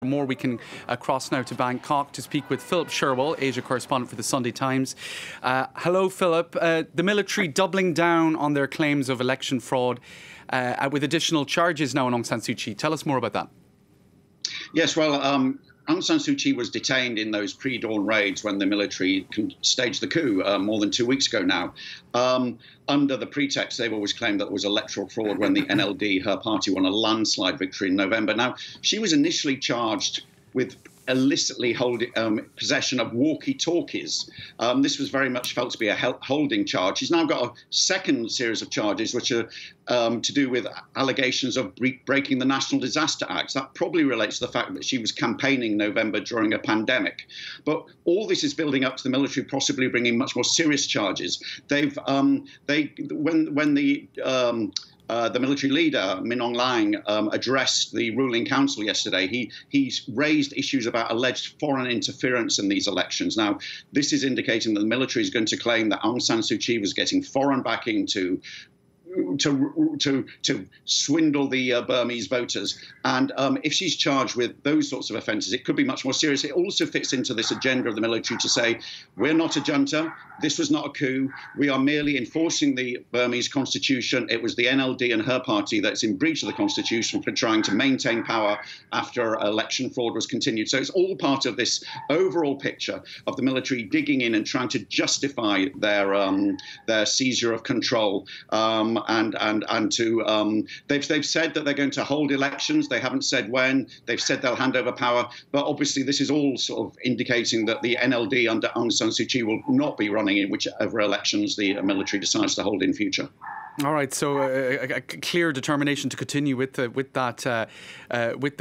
More we can cross now to Bangkok to speak with Philip Sherwell, Asia correspondent for the Sunday Times. Hello, Philip. The military doubling down on their claims of election fraud with additional charges now on Aung San Suu Kyi. Tell us more about that. Yes, well, Aung San Suu Kyi was detained in those pre-dawn raids when the military staged the coup more than 2 weeks ago now. Under the pretext, they've always claimed that it was electoral fraud when the NLD, her party, won a landslide victory in November. Now, she was initially charged with illicitly holding possession of walkie-talkies. This was very much felt to be a holding charge. She's now got a second series of charges, which are to do with allegations of breaking the National Disaster Act. That probably relates to the fact that she was campaigning in November during a pandemic. But all this is building up to the military possibly bringing much more serious charges. When the military leader, Min Aung Hlaing, addressed the ruling council yesterday, he raised issues about alleged foreign interference in these elections. Now, this is indicating that the military is going to claim that Aung San Suu Kyi was getting foreign backing to swindle the Burmese voters. And if she's charged with those sorts of offences, it could be much more serious. It also fits into this agenda of the military to say, we're not a junta, this was not a coup, we are merely enforcing the Burmese constitution. It was the NLD and her party that's in breach of the constitution for trying to maintain power after election fraud was continued. So it's all part of this overall picture of the military digging in and trying to justify their seizure of control. They've said that they're going to hold elections. They haven't said when. They've said they'll hand over power. But obviously, this is all sort of indicating that the NLD under Aung San Suu Kyi will not be running in whichever elections the military decides to hold in future. All right, so a clear determination to continue with the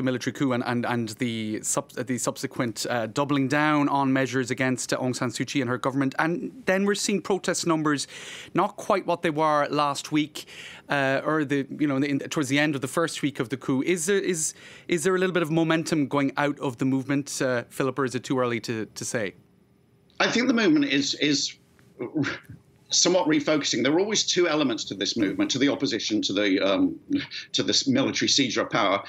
military coup and the subsequent doubling down on measures against Aung San Suu Kyi and her government. And then we're seeing protest numbers not quite what they were last week, or towards the end of the first week of the coup. Is there a little bit of momentum going out of the movement, Philip, or is it too early to say? I think the movement is somewhat refocusing. There were always two elements to this movement, to the opposition to this military seizure of power.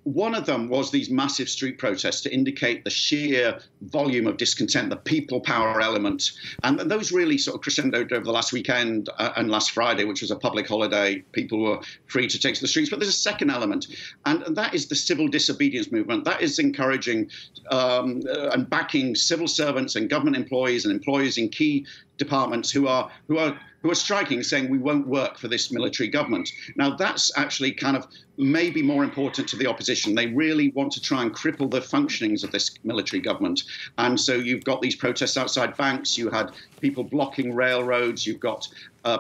One of them was these massive street protests to indicate the sheer volume of discontent, the people power element. And those really sort of crescendoed over the last weekend and last Friday, which was a public holiday. People were free to take to the streets. But there's a second element, and that is the civil disobedience movement. That is encouraging and backing civil servants and government employees and employees in key departments who are striking, saying we won't work for this military government. Now, that's actually kind of maybe more important to the opposition. They really want to try and cripple the functionings of this military government. And so you've got these protests outside banks, you had people blocking railroads, you've got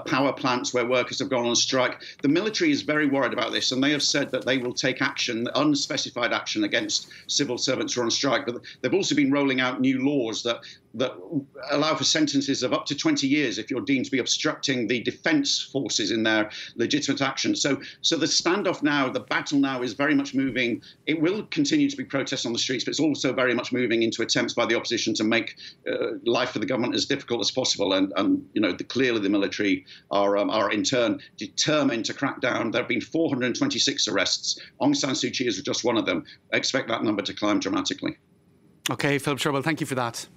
power plants where workers have gone on strike. The military is very worried about this, and they have said that they will take action, unspecified action, against civil servants who are on strike. But they've also been rolling out new laws that allow for sentences of up to 20 years if you're deemed to be obstructing the defence forces in their legitimate action. So the standoff now, the battle now is very much moving. It will continue to be protests on the streets, but it's also very much moving into attempts by the opposition to make life for the government as difficult as possible. And clearly the military are in turn determined to crack down. There have been 426 arrests. Aung San Suu Kyi is just one of them. I expect that number to climb dramatically. OK, Philip Sherwell, thank you for that.